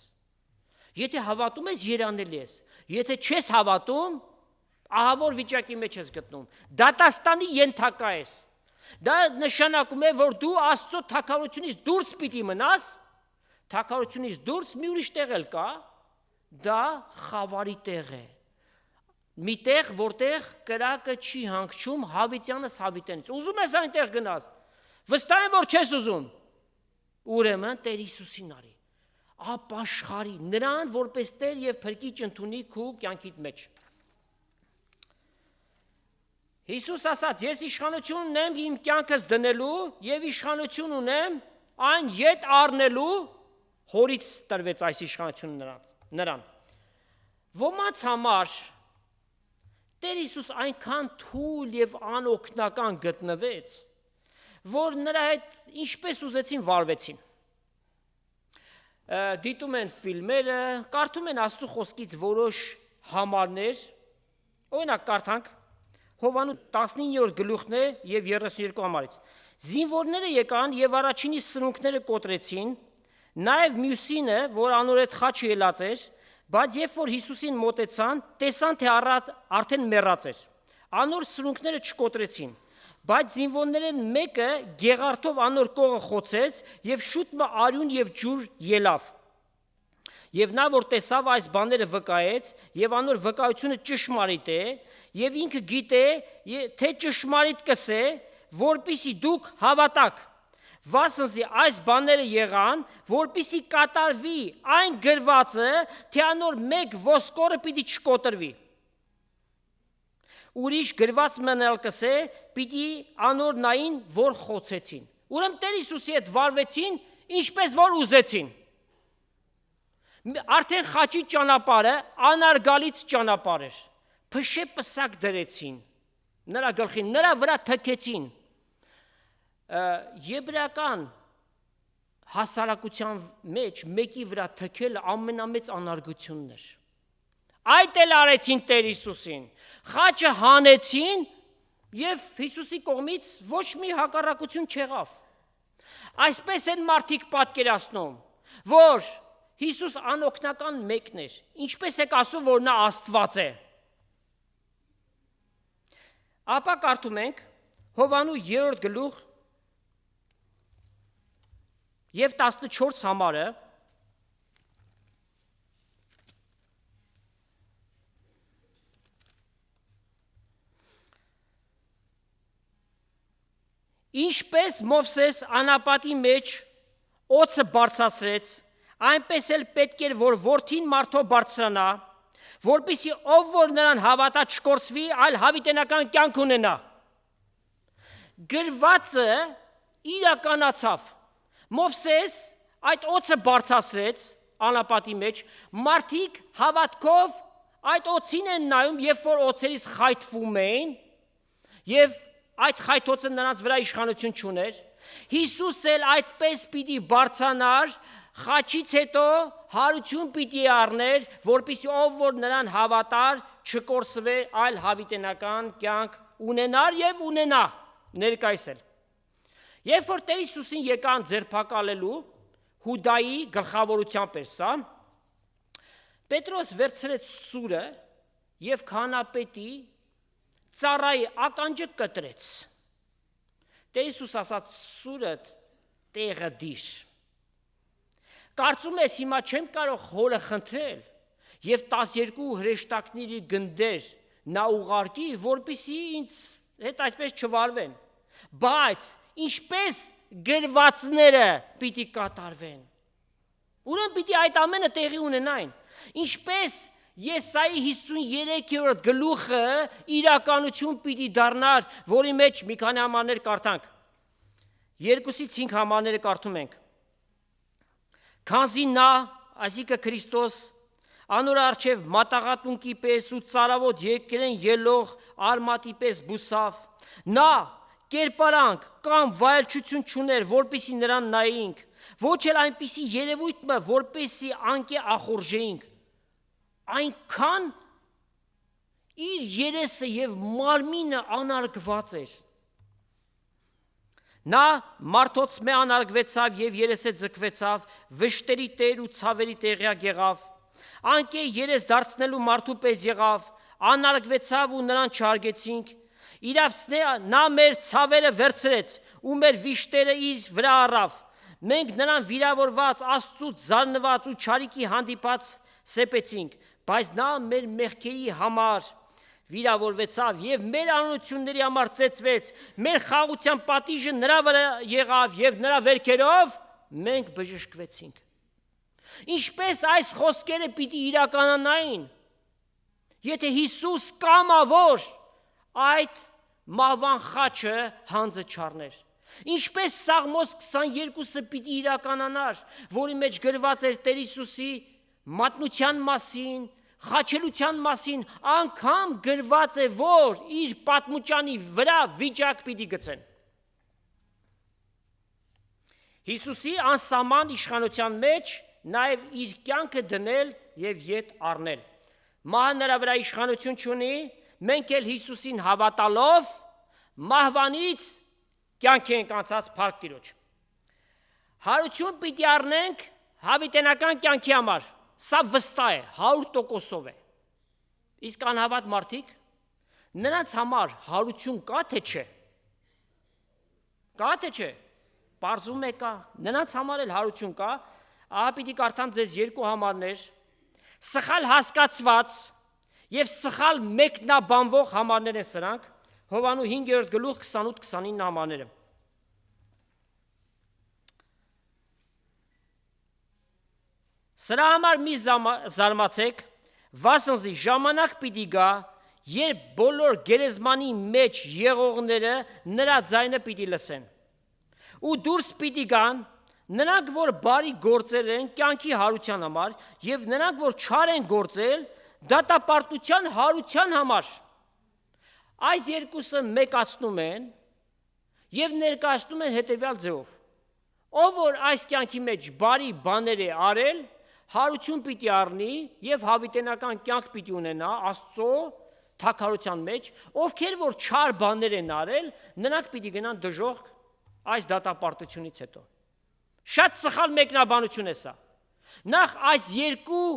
Եթե հավատում ես, երանելի ես։ Եթե չես հավատում, ահավոր վիճակի մեջ ես գտնում։ Դատաստանի ենթակա ես։ Դա նշանակում է, որ դու Աստծո թագավորությունից դուրս պիտի մնաս, թագավորությունից դուրս մի ուրիշ տեղ էլ կա, դա խավարի տեղ է։ Մի տեղ, որտեղ կրակը չի հանգչում հավիտյանս հավիտենից։ Ուզում ես այնտեղ գնաս։ Վստահ եմ, որ չես ուզում։ Ուրեմն Տեր Հիսուսին արի, ապաշխարի նրան, որպես Տեր և Փրկիչ ընդունի քո կյանքիդ մեջ։ Հիսուս ասաց. ես իշխանություն ունեմ իմ կյանքս դնելու և իշխանություն ունեմ այն ետ առնելու, հորից տրվեց այս իշխանությունը նրան։ Ոմանց համար Տեր Հիսուս այնքան թույլ և անօգնական գտնվեց, որ նրա հետ ինչպես ուզեցին վարվեցին։ Դիտում են ֆիլմերը, կարդում են Աստծո խոսքից որոշ համարներ, օրինակ կարդանք Հովանու 19-րդ գլուխն է և 32 համարից։ Զինվորները եկան և առաջինի սրունքները կոտրեցին, նաև մյուսինը, որ անորեթ խաչը ելած էր, բայց երբ որ Հիսուսին մոտեցան, տեսան, թե արդեն մեռած էր։ Անոր սրունքները չկոտրեցին, բայց զինվորներն մեկը գեղարդով անոր կողը խոցեց և շուտ արյուն և ջուր ելավ։ Եվ նա, որ տեսավ այս բաները, վկայեց, և անոր վկայությունը ճշմարիտ է, և ինքը գիտե, թե ճշմարիտ կսե, որպիսի դուք հավատաք։ Վասնզի այս բաները եղան, որպիսի կատարվի այն գրվածը, թե անոր մեկ ոսկորը պիտի չկոտրվի։ Ուրիշ գրված մնել կսե, պիտի անոր նային, որ խոցեցին։ Ուրեմն Տեր Հիսուսի հետ վարվեցին, ինչպես որ ուզեցին։ Արդեն խաչի ճանապարհը անարգալից ճանապարհ էր։ Փշե պսակ դրեցին նրա գլխին, նրա վրա թքեցին։ Եբրայական հասարակության մեջ մեկի վրա թքելը ամենամեծ անարգությունն էր։ Այդ էլ արեցին Տեր Հիսուսին։ Խաչը հանեցին և Հիսուսի կողմից ոչ մի հակառակություն չեղավ։ Այսպես են մարդիկ պատկերացնում, որ Հիսուս անօգնական մեկն էր, ինչպես եք ասում, որ նա Աստված է։ Ապա կարդում ենք Հովանու 3-րդ գլուխ և 14 համարը, ինչպես Մովսես անապատի մեջ օձը բարձրացրեց, այնպես էլ պետք էր, որ որդին մարդով բարձրանա, որպեսզի ով որ նրան հավատա չկորսվի, այլ հավիտենական կյանք ունենա։ Գրվածը իրականացավ։ Մովսես այդ օձը բարձրացրեց անապատի մեջ, մարդիկ հավատքով այդ օձին են նայում, երբ որ օձերից խայթվում էին, և այդ խայթոցը նրանց վրա իշխանություն չուներ։ Հիսուս էլ այդպես պիտի բարձրանար, խաչից հետո հարություն պիտի առներ, որպեսզի ով որ նրան հավատար, չկորսվեր, այլ հավիտենական կյանք ունենար և ունենա ներկայիս էլ։ Երբ որ Տեր Հիսուսին եկան ձերբակալելու, Հուդայի գլխավորությամբ էր սա, Պետրոս վերցրեց սուրը և քահանապետի ծառայի ականջը կտրեց։ Տեր Հիսուս ասաց. սուրը տեղը դիր։ Կարծում ես հիմա չեմ կարող հորը խնդրել, եւ 12 հրեշտակների գնդեր նա ուղարկի, որպեսզի ինձ հետ այդպես չվարվեն, բայց ինչպես գրվածները պիտի կատարվեն։ Ուրեմն պիտի այդ ամենը տեղի ունենային, ինչպես Եսայի 53-րդ գլուխը իրականություն պիտի դառնար, որի մեջ մի քանի համարներ կարդանք։ 2-ից 5 համարները կարդում ենք։ Քանզի նա, այսինքն Քրիստոս, անոր առջև մատաղատունկի պես ու ծարավոտ երկրեն ելող արմատի պես բուսավ, նա կերպարանք կամ վայելչություն չուներ, որպեսի նրան նայեինք, ոչ էլ այնպիսի երևույթ մը, որպեսի անկե ախորժեինք, այնքան իր երեսը եւ մարմինը անարգված էր։ Նա մարդոց մե անարգվեցավ եւ երեսը ձգվեցավ, վշտերի տեր ու ցավերի տեղյակ եղավ, անկե երես դարձնելու մարդու պես եղավ, անարգվեցավ ու նրան չհարգեցինք, իրավսնե նա մեր ցավերը վերցրեց ու մեր վիշտերը իր վրա առավ, մենք նրան վիրավորված, Աստծուց զարնված ու չարիքի հանդիպած սեպեցինք, բայց նա մեր մեղքերի համար վիրավորվեցավ եւ մեր անօրությունների համար ծեծվեց, մեր խաղաղության պատիժը նրա վրա եղավ եւ նրա վերքերով մենք բժշկվեցինք։ Ինչպես այս խոսքերը պիտի իրականանային, եթե Հիսուս կամավոր այդ մահվան խաչը հանձը չառներ։ Ինչպես Սաղմոս 22-ը պիտի իրականանար, որի մեջ գրված էր Տեր Հիսուսի մատնության մասին, խաչելության մասին, անգամ գրված է, որ իր պատմուճանի վրա վիճակ պիտի գցեն։ Հիսուսի անսահման իշխանության մեջ նաև իր կյանքը դնել եւ ետ առնել։ Մահը նրա վրա իշխանություն չունի, մենք էլ Հիսուսին հավատալով մահվանից կյանք ենք անցած փառք Տիրոջ։ Հարություն պիտի առնենք հավիտենական կյանքի համար, սա վստահ է, 100%-ով է։ Իսկ անհավատ մարդիկ, նրանց համար հարություն կա թե չէ։ Կա թե չէ։ Պարզում է կա, նրանց համար էլ հարություն կա, ահա պիտի կարդամ ձեզ 2 համարներ, սխալ հասկացված եւ սխալ մեկնաբանվող համարներ են սրանք, Հովանու 5-րդ գլուխ 28-29 համարները։ Սրա համար մի զարմացեք, վասնզի ժամանակ պիտի գա, երբ բոլոր գերեզմանի մեջ եղողները նրա ձայնը պիտի լսեն։ Ու դուրս պիտի գան նրանք, որ բարի գործել են կյանքի հարության համար, եւ նրանք, որ չար են գործել դատապարտության հարության համար։ Այս երկուսը մեկացնում են եւ ներկայացնում են հետեւյալ ձևով. ով որ այս կյանքի մեջ բարի բաներ է արել, հարություն պիտի առնի եւ հավիտենական կյանք պիտի ունենա Աստծո թագարության մեջ, ովքեր որ չար բաներ են արել, նրանք պիտի գնան դժոխք այս դատապարտությունից հետո։ Շատ սխալ մեկնաբանություն է սա։ Նախ այս երկու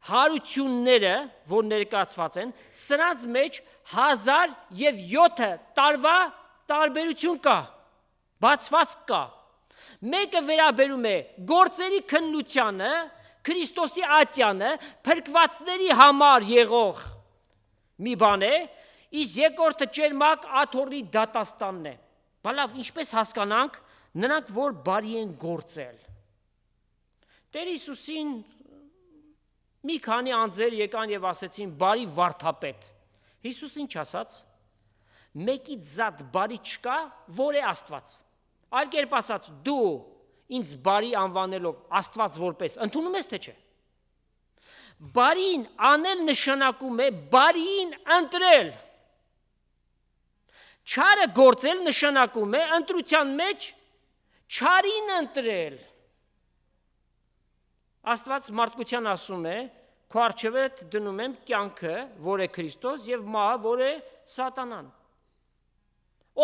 հարությունները, որ ներկայացված են, սրանց մեջ 1007 տարվա տարբերություն կա, բացված կա։ Մեկը վերաբերում է գործերի քննությանը, Քրիստոսի ատյանը, փրկվածների համար եղող մի բան է, իսկ երկրորդը ճերմակ աթոռի դատաստանն է։ Բալավ, ինչպես հասկանանք, նրանք որ բարի են գործել։ Տեր Հիսուսին մի քանի անձեր եկան եւ ասեցին բարի վարդապետ։ Հիսուս ինչ ասաց։ Մեկից զատ բարի չկա, որ է Աստված։ Այլ կերպ ասած, դու ինձ բարի անվանելով Աստված որպես ընդունում ես թե չէ։ Բարին անել նշանակում է բարին ընտրել։ Չարը գործել նշանակում է ընտրության մեջ չարին ընտրել։ Աստված մարդկության ասում է, քո առջև դնում եմ կյանքը, որ է Քրիստոս, եւ մահը, որ է Սատանան։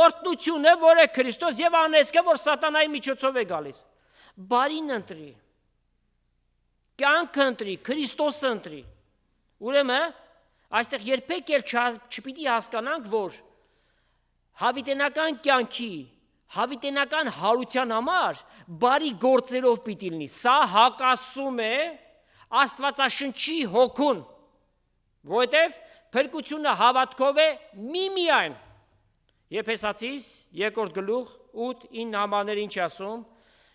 Օրհնությունը, որ է Քրիստոս, եւ անեծքը, որ Սատանայի միջոցով է գալիս։ Բարին ընտրի։ Կյանքը ընտրի, Քրիստոսը ընտրի։ Ուրեմն, այստեղ երբեք էլ չպիտի հասկանանք, որ հավիտենական կյանքի հավիտենական հարության համար բարի գործերով պիտի լինի։ Սա հակասում է Աստվածաշնչի հոգուն, որովհետև փրկությունը հավատքով է միմիայն։ Եփեսացիս 2 գլուխ 8-9 համարներ ինչ ասում.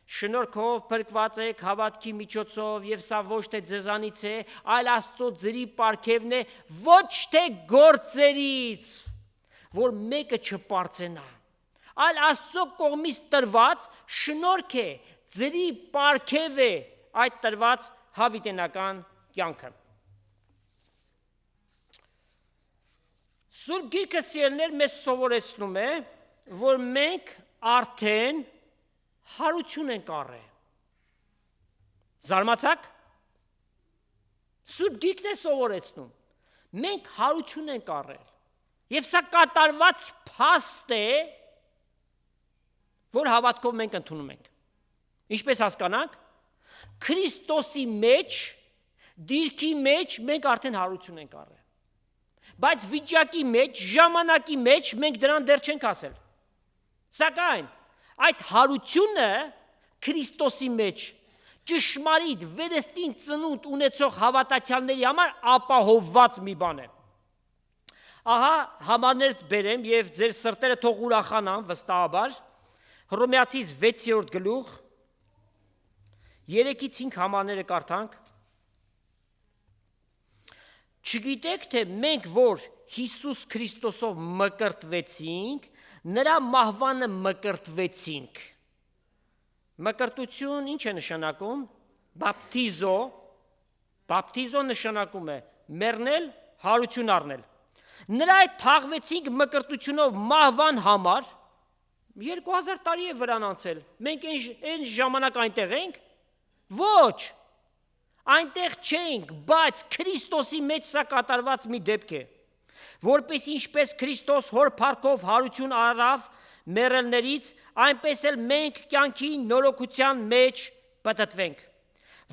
շնորհքով փրկված եք հավատքի միջոցով, եւ սա ոչ թե ձեզանից է, այլ Աստծո ձրի պարգևն է, ոչ թե գործերից, որ մեկը չպարծենա, այլ Աստծո կողմից տրված շնորհք է, ձրի պարգև է այդ տրված հավիտենական կյանքը։ Սուրբ Գիրքը սիրելիներ մեզ սովորեցնում է, որ մենք արդեն հարություն ենք առել։ Զարմացաք։ Սուրբ Գիրքն է սովորեցնում։ Մենք հարություն ենք առել։ Եվ սա կատարված փաստ է, որ հավատքով մենք ընդունում ենք։ Ինչպես հասկանանք, Քրիստոսի մեջ, դիրքի մեջ մենք արդեն հարություն ենք առել։ Բայց վիճակի մեջ, ժամանակի մեջ մենք դրան դեռ չենք ասել։ Սակայն այդ հարությունը Քրիստոսի մեջ ճշմարիտ վերստին ծնունդ ունեցող հավատացյալների համար ապահովված մի բան է։ Ահա համարներ բերեմ եւ ձեր սրտերը թող ուրախանան վստահաբար։ Հռոմեացիս 6-րդ գլուխ 3-ից 5 համարները կարդանք։ Չգիտեք թե մենք, որ Հիսուս Քրիստոսով մկրտվեցինք, նրա մահվանը մկրտվեցինք։ Մկրտություն ինչ է նշանակում։ Բապտիզո նշանակում է մեռնել, հարություն առնել։ Նրա այդ թաղվեցինք մկրտությունով մահվան համար 2000 տարի է վրան անցել։ Մենք այն ժամանակ այնտեղ ենք։ Ոչ, այնտեղ չենք, բայց Քրիստոսի մեջ սա կատարված մի դեպք է, որպես ինչպես Քրիստոս հոր փառքով հարություն առավ մեռելներից, այնպես էլ մենք կյանքի նորոգության մեջ պտտվենք։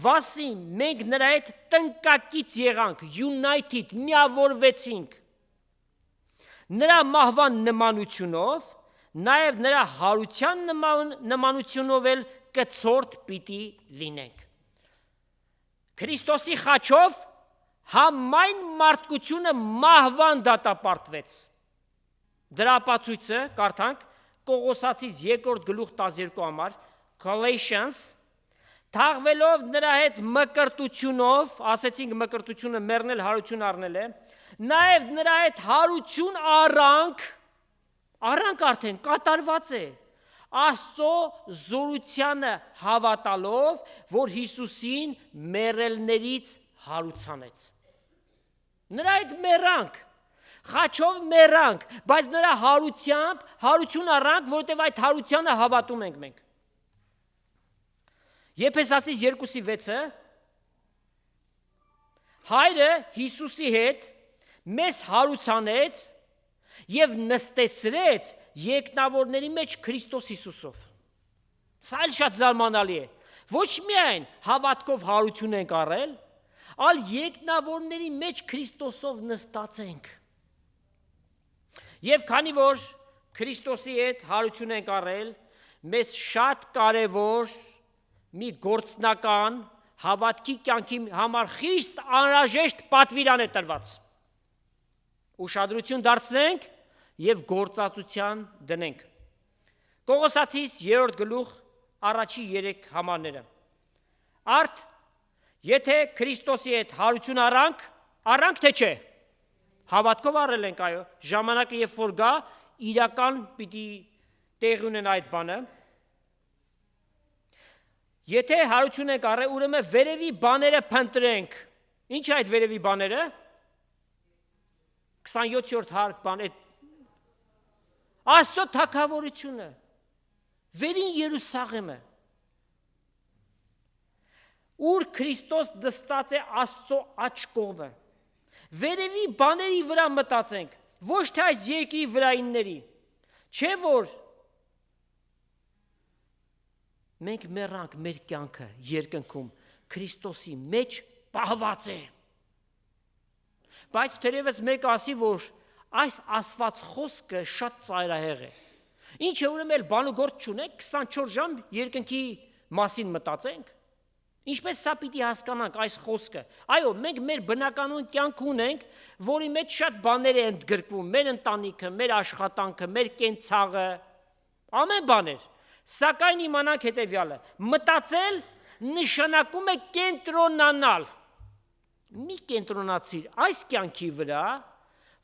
Վասի մենք նրա հետ տնկակից եղանք, united, միավորվեցինք։ Նրա մահվան նմանությունով, նաև նրա հարության նմանությունով էլ կցորդ պիտի լինենք։ Քրիստոսի խաչով համայն մարդկությունը մահվան դատապարտվեց։ Դրա ապացույցը կարդանք Կողոսացիս 2 գլուխ 12 համար, Galatians, թաղվելով նրա հետ մկրտությունով, ասեցինք մկրտությունը մեռնել հարություն առնել է, նաև նրա հետ հարություն առանք արդեն կատարված է, Աստծո զորությանը հավատալով, որ Հիսուսին մեռելներից հարուցանեց։ Նրա հետ մեռանք, խաչով մեռանք, բայց նրա հարությամբ հարություն առանք, որովհետև այդ հարությանը հավատում ենք մենք։ Եփեսացիս 2:6-ը Հայրը Հիսուսի հետ մեզ հարուցանեց եւ նստեցրեց երկնավորների մեջ Քրիստոս Հիսուսով։ Սա էլ շատ զարմանալի է։ Ոչ միայն հավատքով հարություն ենք առել, այլ երկնավորների մեջ Քրիստոսով նստած ենք։ Եվ քանի որ Քրիստոսի հետ հարություն ենք առել, մեզ շատ կարևոր մի գործնական հավատքի կյանքի համար խիստ անհրաժեշտ պատվիրան է տրված։ Ուշադրություն դարձնենք եւ գործածության դնենք։ Կողոսացիս 3 գլուխ առաջի 3 համարները։ Արդ եթե Քրիստոսի հետ հարություն առանք թե չէ։ Հավատքով առել ենք, այո, ժամանակը երբ որ գա, իրական պիտի տեղի ունենա այդ բանը։ Եթե հարություն ենք առել, ուրեմն վերևի բաները փնտրենք։ Ինչ է այդ վերևի բաները։ 27-րդ հարկ բան, Աստծո թագավորությունը, վերին Երուսաղեմը, ուր Քրիստոս դստած է Աստծո աջ կողմը, վերևի բաների վրա մտածենք, ոչ թե այս երկրի վրայինների, չէ որ մենք մեռանք մեր կյանքը երկնքում Քրիստոսի մեջ պահված է։ Բայց թերևս մեկ ասի, որ այս ասված խոսքը շատ ծայրահեղ է։ Ինչ է ուրեմն էլ բանուգործ չունենք, 24 ժամ երկնքի մասին մտածենք։ Ինչպես սա պիտի հասկանանք այս խոսքը։ Այո, մենք մեր բնականոն կյանք ունենք, որի մեջ շատ բաներ է ընդգրկվում, մեր ընտանիքը, մեր աշխատանքը, մեր կենցաղը, ամեն բաներ։ Սակայն իմանանք հետևյալը. մտածել նշանակում է կենտրոնանալ։ Մի կենտրոնացիր այս կյանքի վրա,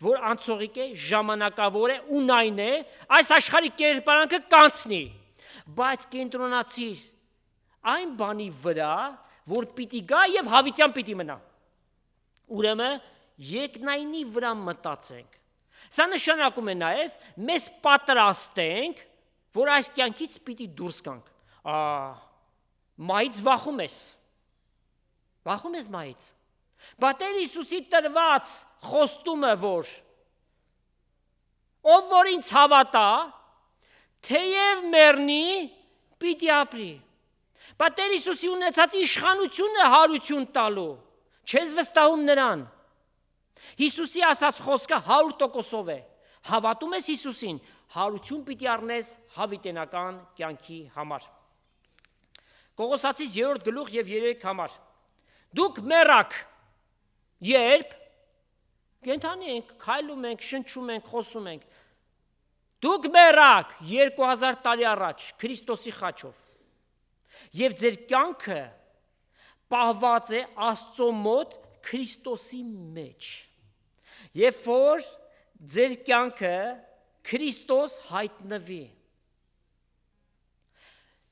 որ անցողիկ է, ժամանակավոր է, ունայն է, այս աշխարհի կերպարանքը կանցնի, բայց կենտրոնացիր այն բանի վրա, որ պիտի գա եւ հավիտյան պիտի մնա։ Ուրեմն երկնայինի վրա մտածենք։ Սա նշանակում է նաեւ մեզ պատրաստենք, որ այս կյանքից պիտի դուրս գանք։ Մայից վախում ես։ Վախում ես մայից։ Բայց Տեր Հիսուսի տրված խոստումը որ ով որ ինձ հավատա, թեև մեռնի, պիտի ապրի։ Բայց Տեր Հիսուսի ունեցած իշխանությունը հարություն տալու, չես վստահում նրան։ Հիսուսի ասած խոսքը 100%-ով է։ Հավատում ես Հիսուսին, հարություն պիտի առնես հավիտենական կյանքի համար։ Կողոսացիս 3 գլուխ եւ 3 համար։ Դուք մեռաք, երբ կենթանի ենք, քայլում ենք, շնչում ենք, խոսում ենք։ Դուք մեռաք 2000 տարի առաջ Քրիստոսի խաչով։ Եվ ձեր կյանքը պահված է Աստծո մոտ Քրիստոսի մեջ։ Երբ որ ձեր կյանքը Քրիստոս հայտնվի։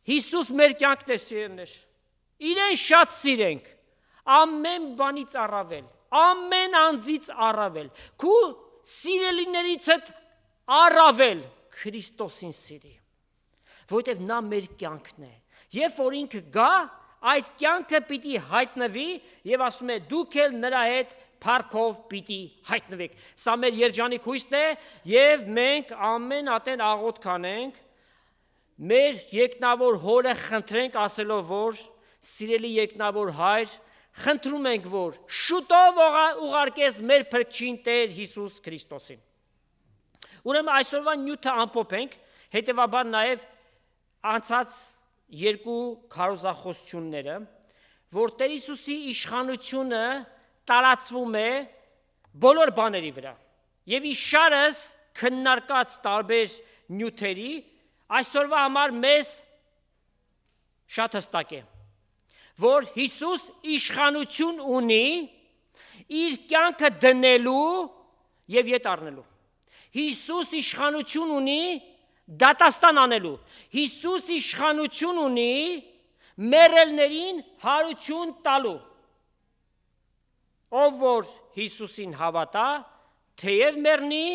Հիսուս մեր կյանքն է սիրելիներ։ Իրեն շատ սիրենք, ամեն բանից առավել, ամեն անձից առավել, քու սիրելիներից հետ առավել Քրիստոսին սիրի, որովհետև նա մեր կյանքն է։ Երբ որ ինքը գա, այդ կյանքը պիտի հայտնվի եւ ասում է դուք էլ նրա հետ փառքով պիտի հայտնվեք։ Սա մեր երջանիկ հույսն է եւ մենք ամեն ատեն աղոթ կանենք, մեր երկնավոր հորը խնդրենք ասելով որ սիրելի երկնավոր հայր, խնդրում ենք որ շուտով ուղարկես մեր փրկչին Տեր Հիսուս Քրիստոսին։ Ուրեմն այսօրվա նյութը ամփոփենք, հետեւաբար նաեւ անցած երկու քարոզախոսությունները, որ Տեր Հիսուսի իշխանությունը տարածվում է բոլոր բաների վրա։ Եվ իշարս քննարկած տարբեր նյութերի այսօրվա համար մեզ շատ հստակ է, որ Հիսուս իշխանություն ունի իր կյանքը դնելու եւ ետ առնելու։ Հիսուս իշխանություն ունի դատաստան անելու։ Հիսուս իշխանություն ունի մեռելներին հարություն տալու։ Ով որ Հիսուսին հավատա, թեև մեռնի,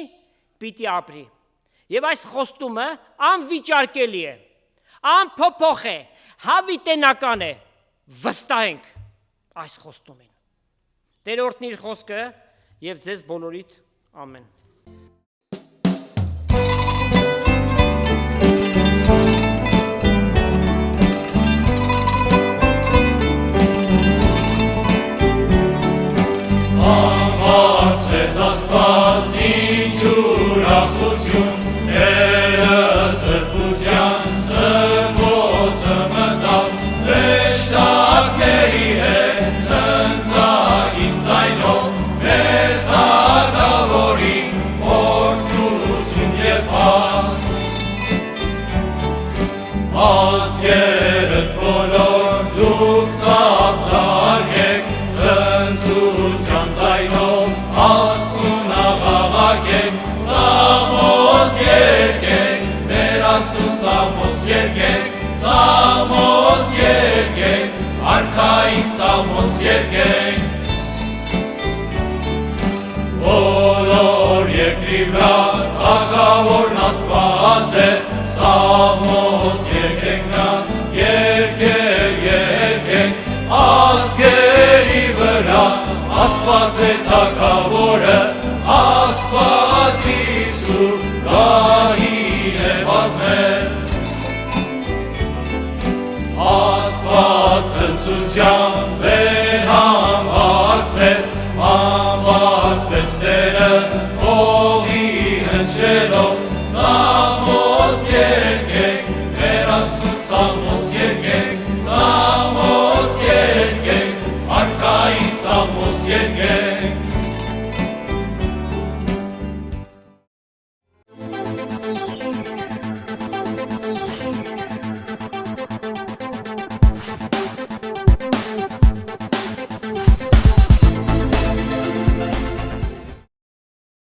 պիտի ապրի։ Եվ այս խոստումը անվիճարկելի է, անփոփոխ է, հավիտենական է, վստահենք այս խոստումին։ Տեր օրհնի իր խոսքը եւ ձեզ բոլորիդ ամեն։ Հարցեց Աստված ինչ ուրախություն, երազպության զրկոցը մտավ, վեշտակների հետ ծնծային ձայնով, մեր թագավորին օրհնություն եղավ։ Ազգերդ բոլոր դուք ծափծարգեք, ծնծության ձայնով Աստծուն աղաղակենք, Սամոս երգենք, մեր Աստծուն Սամոս երգենք, Սամոս երգենք, արքային Սամոս երգենք։ Բոլոր երկրի վրա թագավորն Աստված է, Սամոս երգենք նա, երգենք, ազգերի վրա Աստված է թագավորը, Աստվածի սուրբ գահին է բացել։ Աստված ցնծության վեր համարցվեց, համարցվեց Տերը հողի հնչելով, Սամոս երգենք, մեր Աստծուն Սամոս երգենք, Սամոս երգենք, երկեր